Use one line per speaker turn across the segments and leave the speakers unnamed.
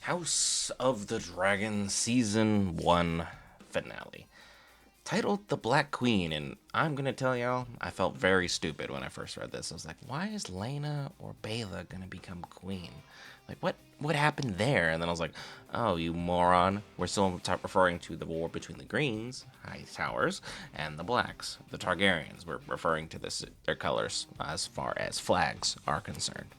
House of the Dragon Season 1 finale, titled The Black Queen. And I'm gonna tell y'all, I felt very stupid when I first read this. I was like, why is Lena or Bela gonna become queen? Like, what happened there? And then I was like, oh, you moron. We're still referring to the war between the Greens, High Towers, and the Blacks, the Targaryens. We're referring to their colors as far as flags are concerned.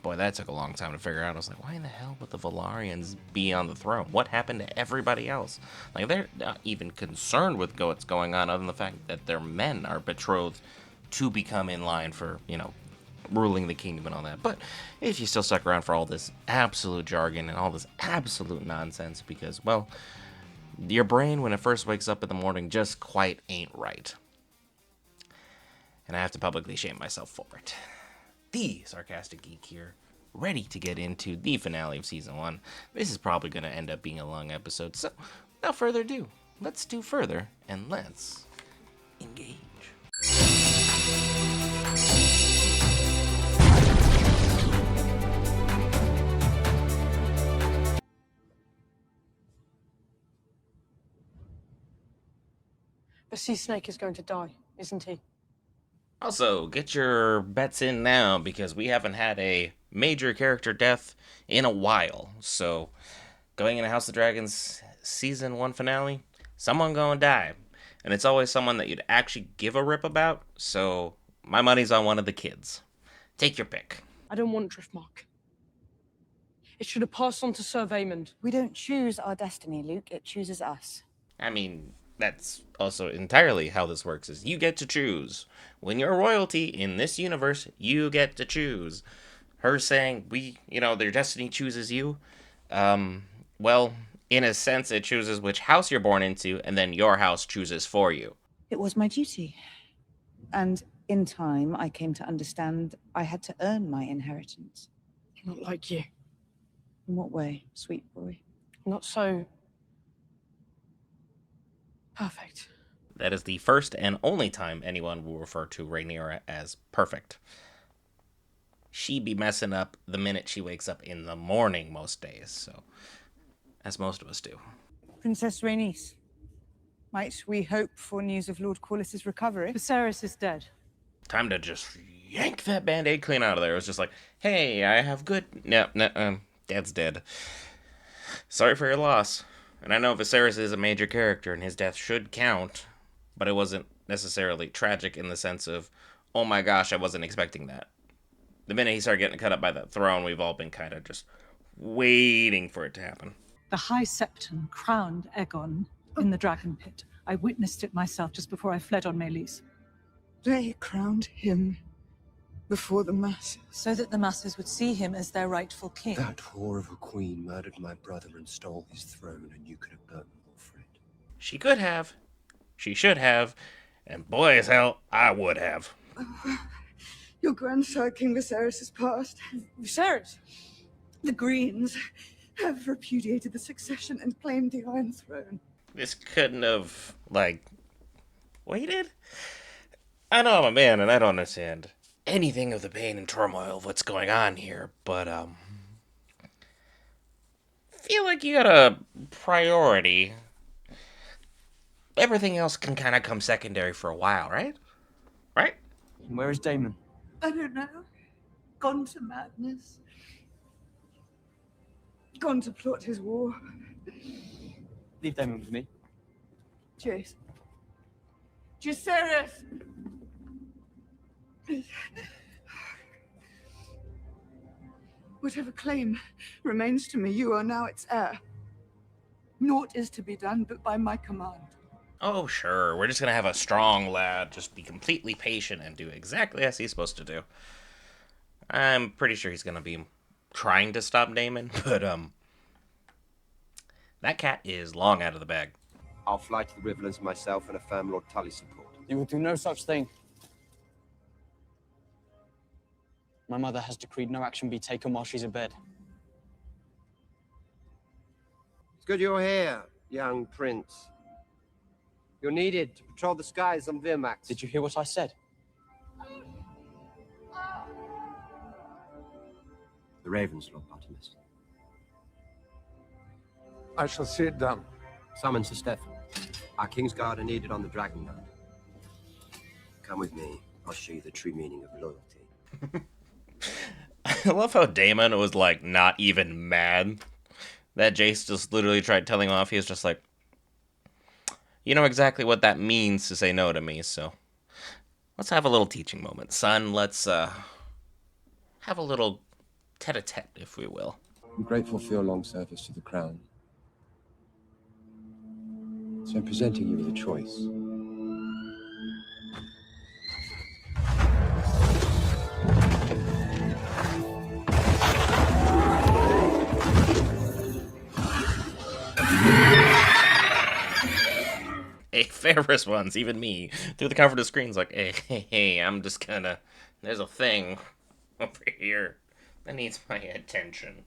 Boy, that took a long time to figure out. I was like, why in the hell would the Valarians be on the throne? What happened to everybody else? Like, they're not even concerned with what's going on, other than the fact that their men are betrothed to become in line for, ruling the kingdom and all that. But if you still stuck around for all this absolute jargon and all this absolute nonsense, because, well, your brain, when it first wakes up in the morning, just quite ain't right. And I have to publicly shame myself for it. The Sarcastic Geek here, ready to get into the finale of Season 1. This is probably going to end up being a long episode, so without further ado, let's do further, and let's engage.
The sea snake is going to die, isn't he?
Also, get your bets in now, because we haven't had a major character death in a while. So, going into House of Dragons Season 1 finale, someone gonna die. And it's always someone that you'd actually give a rip about, so my money's on one of the kids. Take your pick.
I don't want Driftmark. It should have passed on to Sir Vaymond.
We don't choose our destiny, Luke. It chooses us.
I mean, that's also entirely how this works, is you get to choose. When you're royalty in this universe, you get to choose. Her saying, their destiny chooses you. Well, in a sense, it chooses which house you're born into, and then your house chooses for you.
It was my duty. And in time, I came to understand I had to earn my inheritance.
Not like you.
In what way, sweet boy?
Not so perfect.
That is the first and only time anyone will refer to Rhaenyra as perfect. She be messing up the minute she wakes up in the morning most days, so as most of us do.
Princess Rhaenys, might we hope for news of Lord Corlys's recovery?
Viserys is dead.
Time to just yank that band-aid clean out of there. It was just like, hey, I have good... No, Dad's dead. Sorry for your loss. And I know Viserys is a major character and his death should count, but it wasn't necessarily tragic in the sense of, oh my gosh, I wasn't expecting that. The minute he started getting cut up by that throne, we've all been kind of just waiting for it to happen.
The High Septon crowned Aegon in the Dragon Pit. I witnessed it myself just before I fled on Meleys.
They crowned him before the masses.
So that the masses would see him as their rightful king.
That whore of a queen murdered my brother and stole his throne, and you could have burnt them all for it.
She could have. She should have. And boy as hell, I would have.
Your grandsire, King Viserys, has passed.
Viserys?
The Greens have repudiated the succession and claimed the Iron Throne.
This couldn't have, waited? I know I'm a man and I don't understand anything of the pain and turmoil of what's going on here, but, feel like you got a priority. Everything else can kind of come secondary for a while, right? Right?
Where is Daemon?
I don't know. Gone to madness. Gone to plot his war.
Leave Daemon with me.
Jace. Jaceres! Whatever claim remains to me, you are now its heir. Naught is to be done but by my command.
Oh, sure. We're just gonna have a strong lad just be completely patient and do exactly as he's supposed to do. I'm pretty sure he's gonna be trying to stop Daemon, but, that cat is long out of the bag.
I'll fly to the Riverlands myself and affirm Lord Tully's support.
You will do no such thing. My mother has decreed no action be taken while she's in bed.
It's good you're here, young prince. You're needed to patrol the skies on Virmax.
Did you hear what I said?
The ravens, Lord Artemis.
I shall see it done.
Summon Sir Stephen. Our Kingsguard are needed on the Dragon Knight. Come with me. I'll show you the true meaning of loyalty.
I love how Damon was like not even mad that Jace just literally tried telling him off. He was just like, you know exactly what that means to say no to me, so let's have a little teaching moment, son. Let's have a little tete-a-tete, if we will.
I'm grateful for your long service to the Crown. So I'm presenting you with a choice.
A fair response, even me, through the comfort of screens, like, hey, I'm just gonna, there's a thing over here that needs my attention.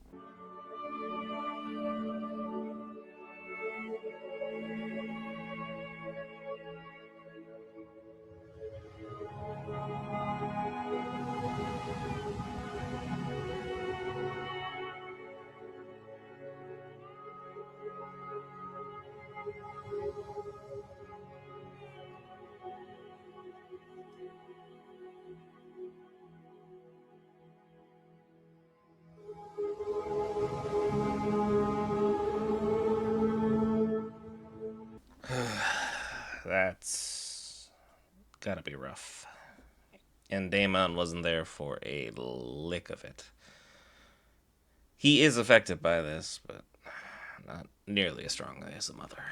That's gotta be rough. And Daemon wasn't there for a lick of it. He is affected by this, but not nearly as strongly as the mother.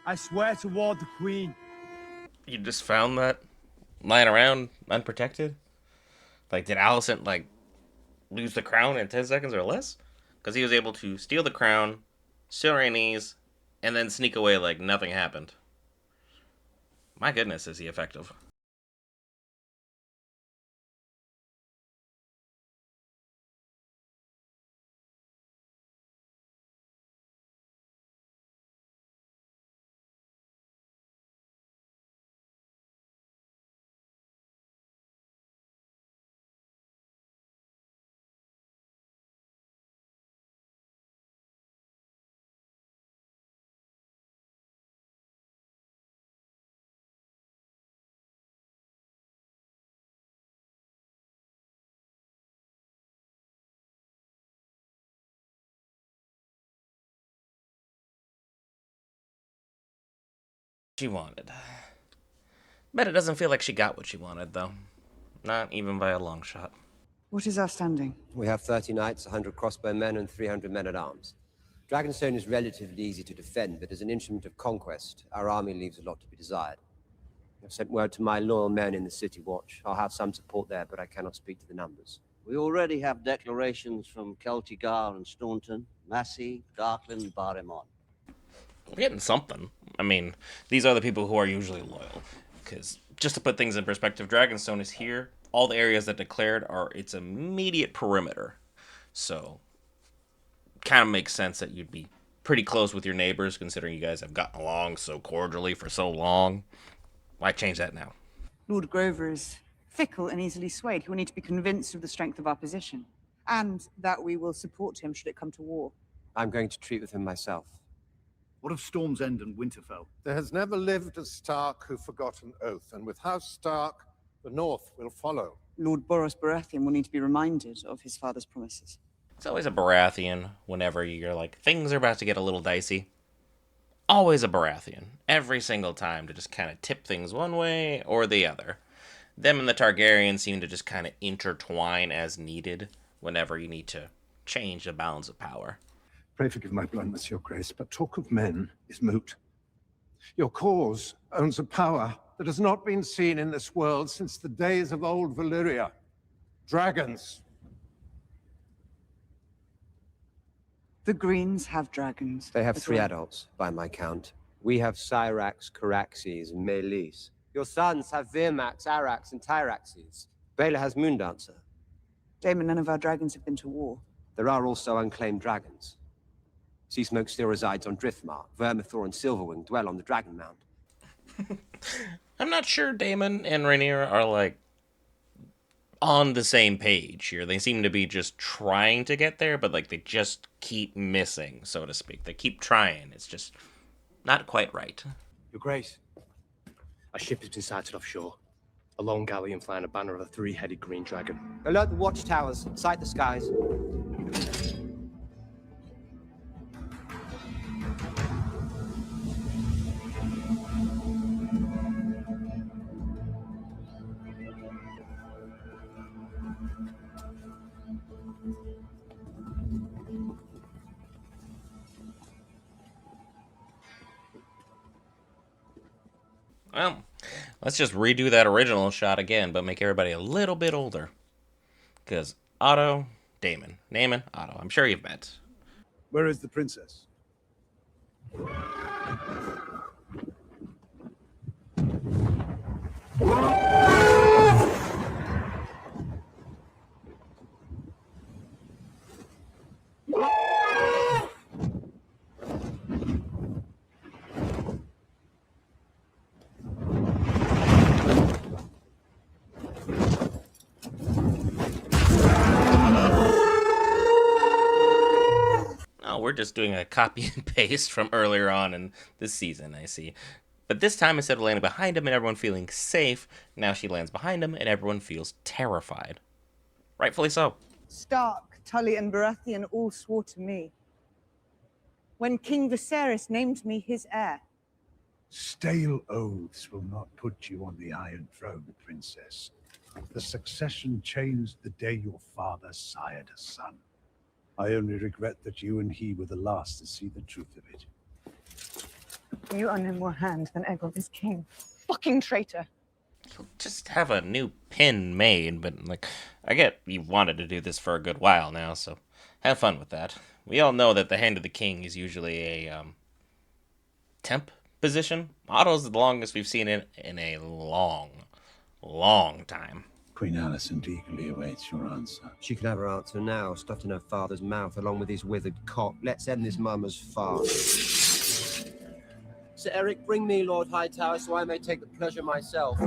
I swear to ward the Queen.
You just found that lying around unprotected? Like, did Alicent, like, lose the crown in 10 seconds or less? Because he was able to steal the crown, steal Rhaenys, and then sneak away like nothing happened. My goodness, is he effective. She wanted. Bet it doesn't feel like she got what she wanted, though. Not even by a long shot.
What is our standing?
We have 30 knights, 100 crossbowmen, and 300 men-at-arms. Dragonstone is relatively easy to defend, but as an instrument of conquest, our army leaves a lot to be desired. I've sent word to my loyal men in the City Watch. I'll have some support there, but I cannot speak to the numbers.
We already have declarations from Celtigar and Staunton, Massey, Darkland, and Barrymont.
We're getting something. I mean, these are the people who are usually loyal. Because, just to put things in perspective, Dragonstone is here. All the areas that declared are its immediate perimeter. So, kind of makes sense that you'd be pretty close with your neighbors, considering you guys have gotten along so cordially for so long. Why change that now?
Lord Grover is fickle and easily swayed. He will need to be convinced of the strength of our position, and that we will support him should it come to war.
I'm going to treat with him myself.
What of Storm's End and Winterfell?
There has never lived a Stark who forgot an oath, and with House Stark, the North will follow.
Lord Boros Baratheon will need to be reminded of his father's promises.
It's always a Baratheon whenever you're like, things are about to get a little dicey. Always a Baratheon. Every single time to just kind of tip things one way or the other. Them and the Targaryens seem to just kind of intertwine as needed whenever you need to change the balance of power.
Pray forgive my bluntness, Your Grace, but talk of men is moot. Your cause owns a power that has not been seen in this world since the days of old Valyria. Dragons.
The Greens have dragons.
They have
as
3
well.
adults, by my count. We have Cyrax, Caraxes, and Melis. Your sons have Virmax, Arax, and Tyraxes. Baela has Moondancer.
Daemon, none of our dragons have been to war.
There are also unclaimed dragons. Sea Smoke still resides on Driftmark. Vermithor and Silverwing dwell on the Dragon Mound.
I'm not sure Daemon and Rhaenyra are, like, on the same page here. They seem to be just trying to get there, but, like, they just keep missing, so to speak. They keep trying. It's just not quite right.
Your Grace, a ship has been sighted offshore. A lone galleon flying a banner of a three-headed green dragon.
Alert the watchtowers. Sight the skies.
Well, let's just redo that original shot again, but make everybody a little bit older. Because Otto, Daemon. Naaman, Otto. I'm sure you've met.
Where is the princess?
Oh, we're just doing a copy and paste from earlier on in this season, I see. But this time, instead of landing behind him and everyone feeling safe, now she lands behind him and everyone feels terrified. Rightfully so.
Stark, Tully, and Baratheon all swore to me when King Viserys named me his heir.
Stale oaths will not put you on the Iron Throne, Princess. The succession changed the day your father sired a son. I only regret that you and he were the last to see the truth of it.
You are no more hand than Aegon is king. Fucking traitor.
You'll just have a new pin made, but, like, I get you wanted to do this for a good while now, so have fun with that. We all know that the Hand of the King is usually a, temp position. Otto's the longest we've seen it in a long, long time.
Queen Alicent eagerly awaits your answer.
She can have her answer now, stuffed in her father's mouth along with his withered cock. Let's end this mama's farce. Sir Eric, bring me Lord Hightower so I may take the pleasure myself.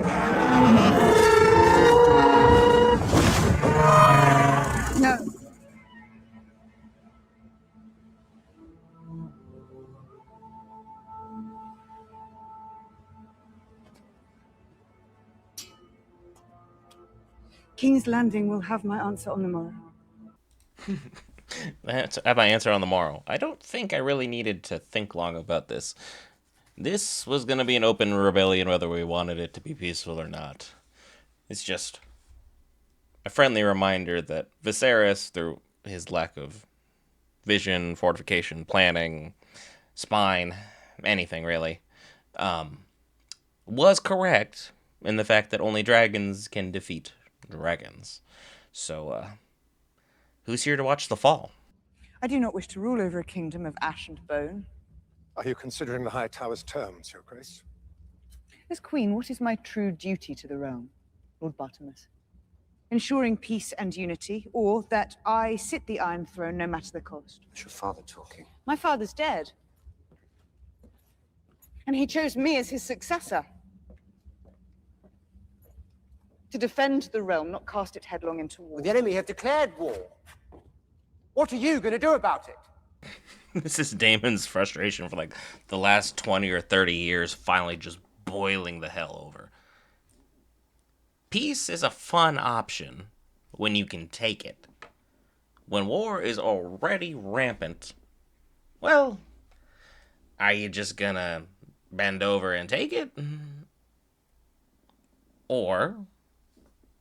No. King's Landing will have my answer on the morrow.
Have my answer on the morrow. I don't think I really needed to think long about this. This was going to be an open rebellion whether we wanted it to be peaceful or not. It's just a friendly reminder that Viserys, through his lack of vision, fortification, planning, spine, anything really, was correct in the fact that only dragons can defeat dragons. So, who's here to watch the fall?
I do not wish to rule over a kingdom of ash and bone.
Are you considering the High Tower's terms, Your Grace?
As Queen, what is my true duty to the realm, Lord Bartimus? Ensuring peace and unity, or that I sit the Iron Throne no matter the cost?
It's your father talking.
My father's dead. And he chose me as his successor. To defend the realm, not cast it headlong into war.
The enemy have declared war. What are you going to do about it?
This is Daemon's frustration for, like, the last 20 or 30 years finally just boiling the hell over. Peace is a fun option when you can take it. When war is already rampant, well, are you just gonna bend over and take it? Or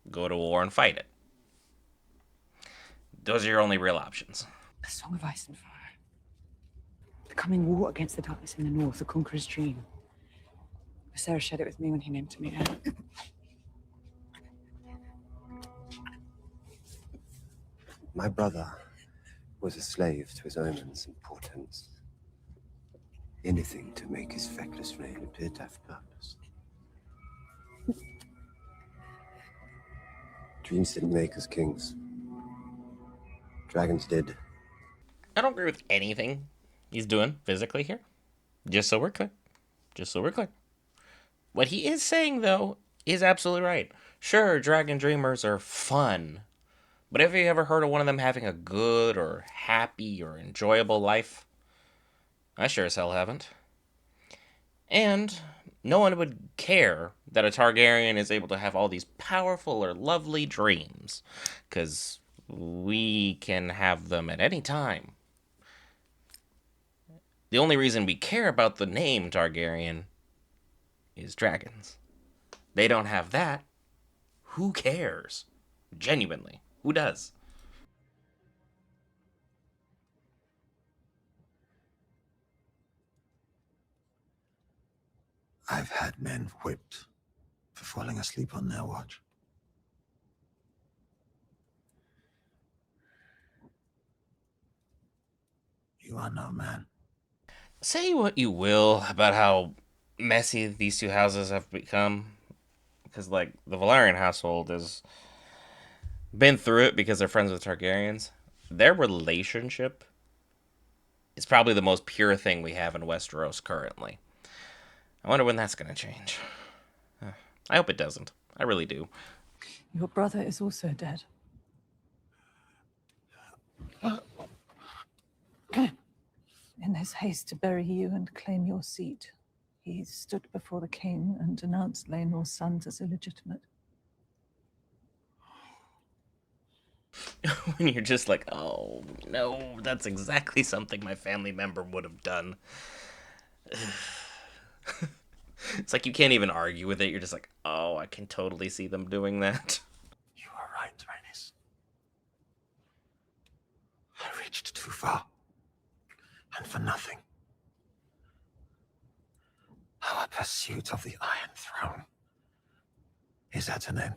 go to war and fight it? Those are your only real options.
A song of ice and fire. The coming war against the darkness in the north, the conqueror's dream. Viserys shared it with me when he named me heir.
My brother was a slave to his omens and portents. Anything to make his feckless reign appear to have purpose. Dreams didn't make us kings. Dragons did.
I don't agree with anything he's doing physically here. Just so we're clear. Just so we're clear. What he is saying, though, is absolutely right. Sure, Dragon Dreamers are fun. But have you ever heard of one of them having a good or happy or enjoyable life? I sure as hell haven't. And no one would care that a Targaryen is able to have all these powerful or lovely dreams, because we can have them at any time. The only reason we care about the name Targaryen is dragons. They don't have that. Who cares? Genuinely. Who does?
I've had men whipped for falling asleep on their watch. You are no man.
Say what you will about how messy these two houses have become, because, like, the Velaryon household has been through it because they're friends with Targaryens. Their relationship is probably the most pure thing we have in Westeros currently. I wonder when that's going to change. I hope it doesn't. I really do.
Your brother is also dead. In his haste to bury you and claim your seat, he stood before the king and denounced Laenor's sons as illegitimate.
When you're just like, oh, no, that's exactly something my family member would have done. It's like you can't even argue with it. You're just like, oh, I can totally see them doing that.
You are right, Rhaenys. I reached too far. And for nothing. Our pursuit of the Iron Throne is at an end.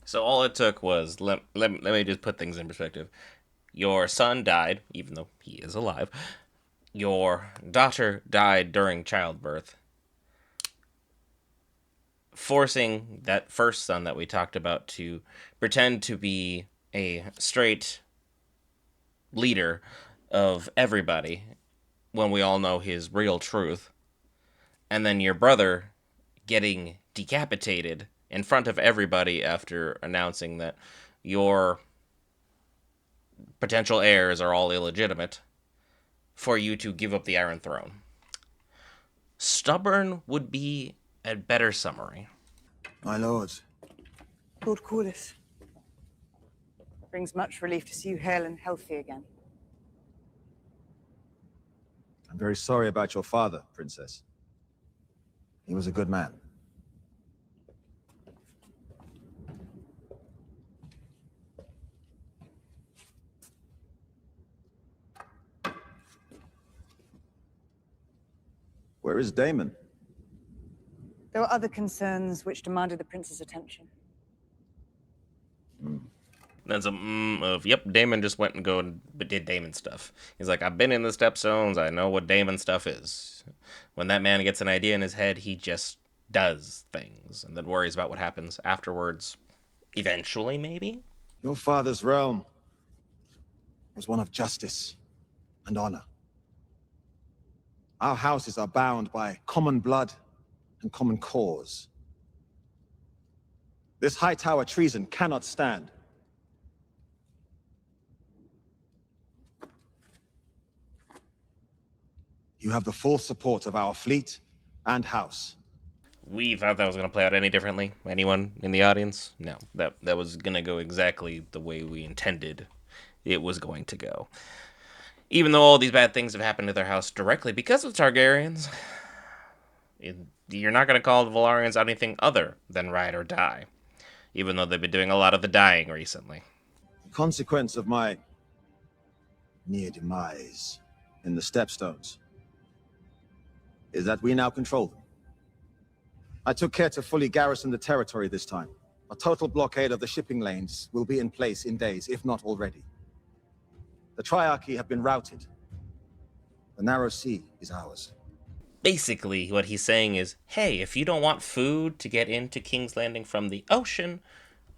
So all it took was, let me just put things in perspective. Your son died, even though he is alive. Your daughter died during childbirth. Forcing that first son that we talked about to pretend to be a straight leader of everybody when we all know his real truth. And then your brother getting decapitated in front of everybody after announcing that your potential heirs are all illegitimate for you to give up the Iron Throne. Stubborn would be a better summary.
My lords.
Lord Corlys. Brings much relief to see you hale and healthy again.
I'm very sorry about your father, Princess. He was a good man. Where is Daemon?
There were other concerns which demanded the prince's attention.
That's yep, Daemon just went and did Daemon stuff. He's like, I've been in the Stepstones, I know what Daemon stuff is. When that man gets an idea in his head, he just does things and then worries about what happens afterwards. Eventually, maybe?
Your father's realm was one of justice and honor. Our houses are bound by common blood and common cause. This Hightower treason cannot stand. You have the full support of our fleet and house.
We thought that was going to play out any differently. Anyone in the audience? No, that was going to go exactly the way we intended it was going to go. Even though all these bad things have happened to their house directly because of Targaryens, you're not going to call the Velaryons anything other than ride or die, even though they've been doing a lot of the dying recently.
The consequence of my near demise in the Stepstones is that we now control them. I took care to fully garrison the territory this time. A total blockade of the shipping lanes will be in place in days, if not already. The Triarchy have been routed. The Narrow Sea is ours.
Basically, what he's saying is, hey, if you don't want food to get into King's Landing from the ocean,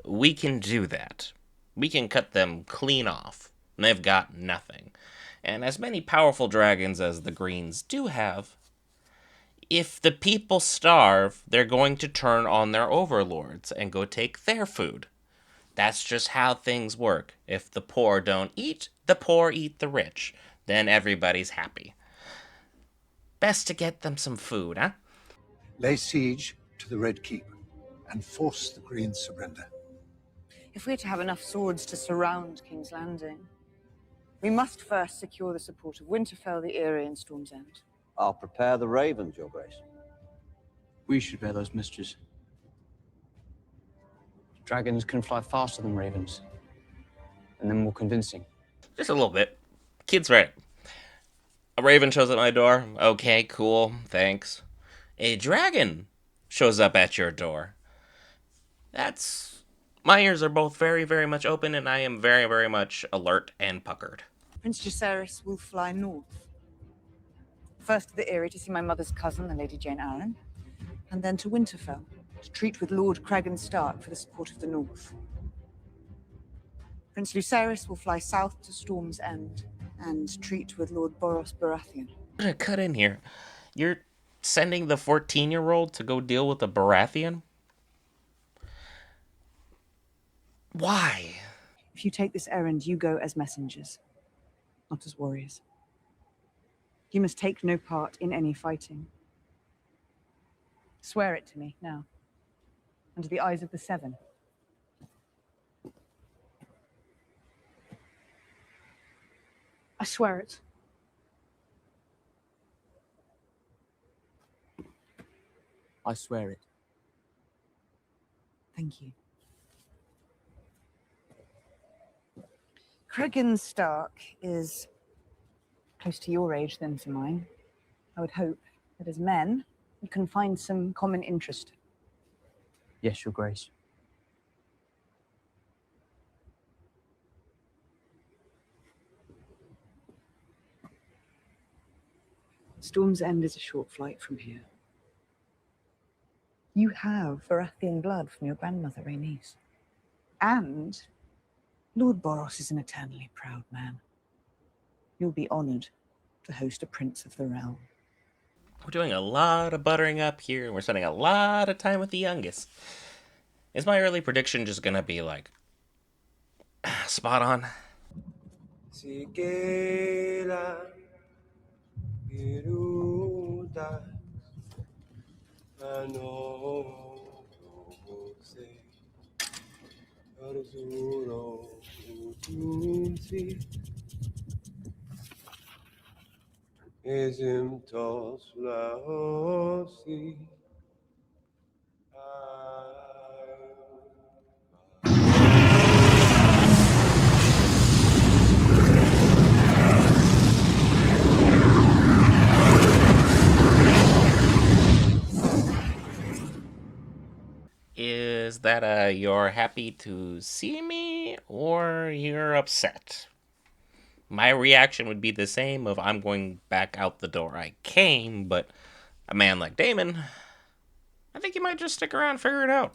we can do that. We can cut them clean off. And they've got nothing. And as many powerful dragons as the Greens do have, if the people starve, they're going to turn on their overlords and go take their food. That's just how things work. If the poor don't eat, the poor eat the rich. Then everybody's happy. Best to get them some food, huh?
Lay siege to the Red Keep and force the Green's surrender.
If we're to have enough swords to surround King's Landing, we must first secure the support of Winterfell, the Eyrie, and Storm's End.
I'll prepare the ravens, Your Grace.
We should bear those messages. Dragons can fly faster than ravens, and they're more convincing.
Just a little bit. Kid's right. A raven shows at my door. Okay, cool, thanks. A dragon shows up at your door. That's... My ears are both very, very much open, and I am very, very much alert and puckered.
Prince Jacaerys will fly north. First to the Eyrie to see my mother's cousin, the Lady Jane Arryn, and then to Winterfell to treat with Lord Cragan Stark for the support of the North. Prince Lucerys will fly south to Storm's End and treat with Lord Boros Baratheon.
I'm gonna cut in here. You're sending the 14-year-old to go deal with the Baratheon? Why?
If you take this errand, you go as messengers, not as warriors. You must take no part in any fighting. Swear it to me now, under the eyes of the Seven.
I swear it.
I swear it.
Thank you. Cragan Stark is close to your age than to mine. I would hope that as men, we can find some common interest.
Yes, Your Grace.
Storm's End is a short flight from here. You have Baratheon blood from your grandmother, Rhaenys. And Lord Boros is an eternally proud man. You'll be honored to host a prince of the realm.
We're doing a lot of buttering up here, and we're spending a lot of time with the youngest. Is my early prediction just gonna be like spot on? Is that you're happy to see me, or you're upset? My reaction would be the same of I'm going back out the door I came, but a man like Damon, I think he might just stick around and figure it out.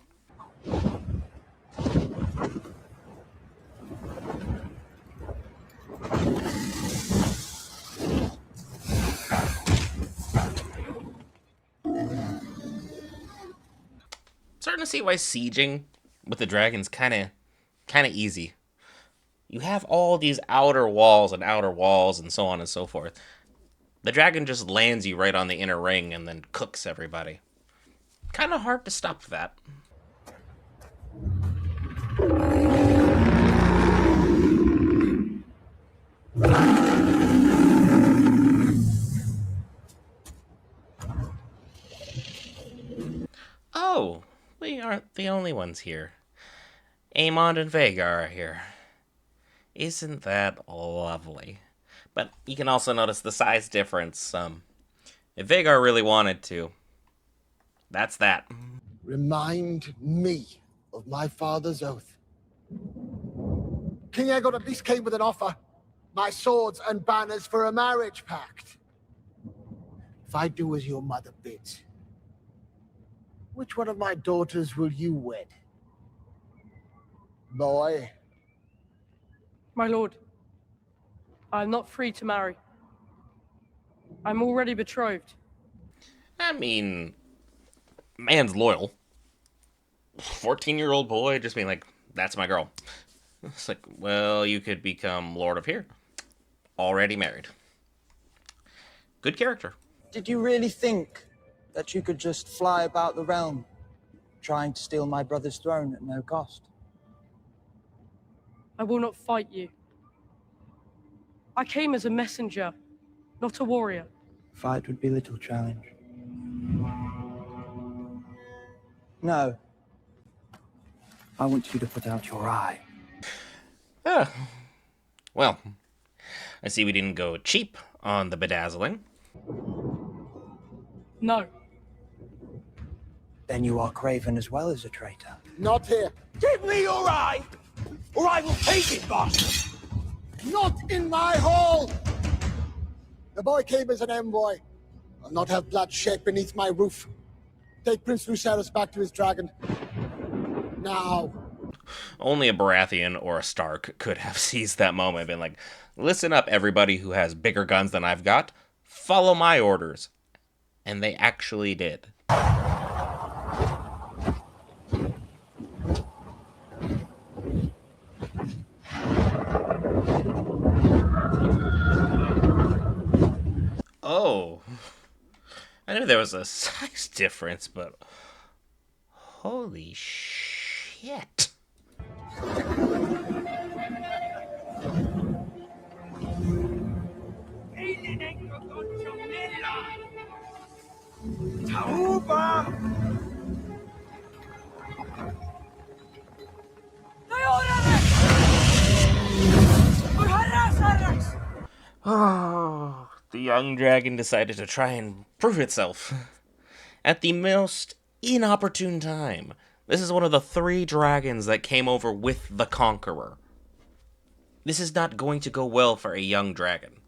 Starting to see why sieging with the dragon's kind of easy. You have all these outer walls and so on and so forth. The dragon just lands you right on the inner ring and then cooks everybody. Kind of hard to stop that. Oh, we aren't the only ones here. Aemond and Vhagar are here. Isn't that lovely? But you can also notice the size difference. If Vhagar really wanted to, that's that.
Remind me of my father's oath. King Aegon at least came with an offer. My swords and banners for a marriage pact. If I do as your mother bids, which one of my daughters will you wed? Boy.
My lord, I'm not free to marry. I'm already betrothed.
I mean, man's loyal. 14-year-old boy just being like, that's my girl. It's like, well, you could become Lord of here. Already married. Good character.
Did you really think that you could just fly about the realm, trying to steal my brother's throne at no cost?
I will not fight you. I came as a messenger, not a warrior.
Fight would be little challenge. No. I want you to put out your eye.
Ah. Well, I see we didn't go cheap on the bedazzling.
No.
Then you are craven as well as a traitor.
Not here.
Give me your eye, or I will take it, boss.
Not in my hall! The boy came as an envoy. I'll not have blood shed beneath my roof. Take Prince Lucerys back to his dragon. Now.
Only a Baratheon or a Stark could have seized that moment and been like, listen up, everybody who has bigger guns than I've got. Follow my orders. And they actually did. Oh. I knew there was a size difference, but holy shit. Oh, the young dragon decided to try and prove itself at the most inopportune time. This is one of the 3 dragons that came over with the Conqueror. This is not going to go well for a young dragon.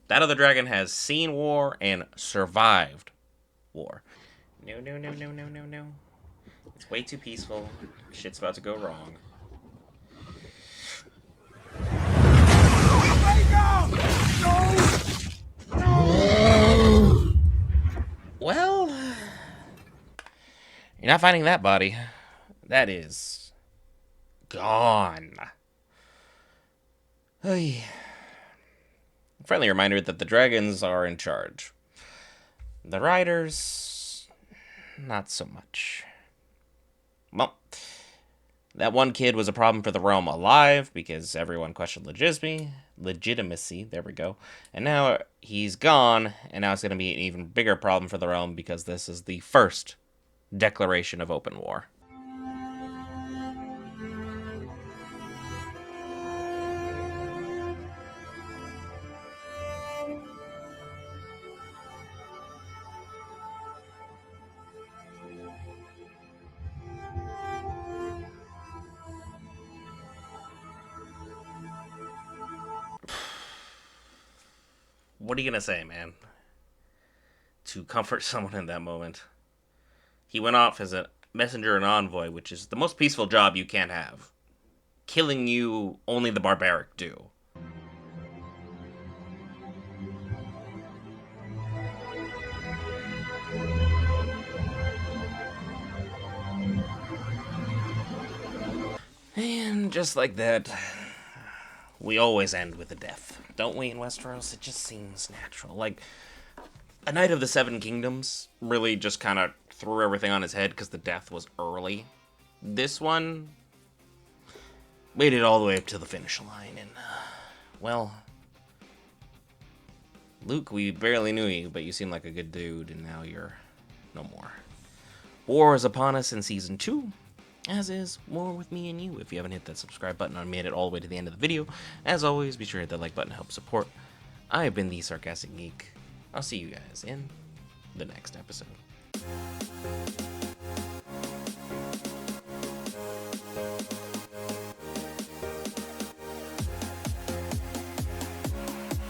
That other dragon has seen war and survived war. No, no, no, no, no, no, no. It's way too peaceful. Shit's about to go wrong. Well, you're not finding that body. That is gone. Hey. Friendly reminder that the dragons are in charge. The riders, not so much. Well, that one kid was a problem for the realm alive because everyone questioned legitimacy, there we go. And now he's gone, and now it's going to be an even bigger problem for the realm because this is the first declaration of open war. What are you gonna say, man? To comfort someone in that moment. He went off as a messenger and envoy, which is the most peaceful job you can have. Killing you, only the barbaric do. And just like that, we always end with a death, don't we, in Westeros? It just seems natural. Like, a Knight of the Seven Kingdoms really just kind of threw everything on his head because the death was early. This one waited all the way up to the finish line, and, well, Luke, we barely knew you, but you seem like a good dude, and now you're no more. War is upon us in Season 2. As is War with me and you. If you haven't hit that subscribe button or made it all the way to the end of the video, as always, be sure to hit that like button to help support. I have been the Sarcastic Geek. I'll see you guys in the next episode.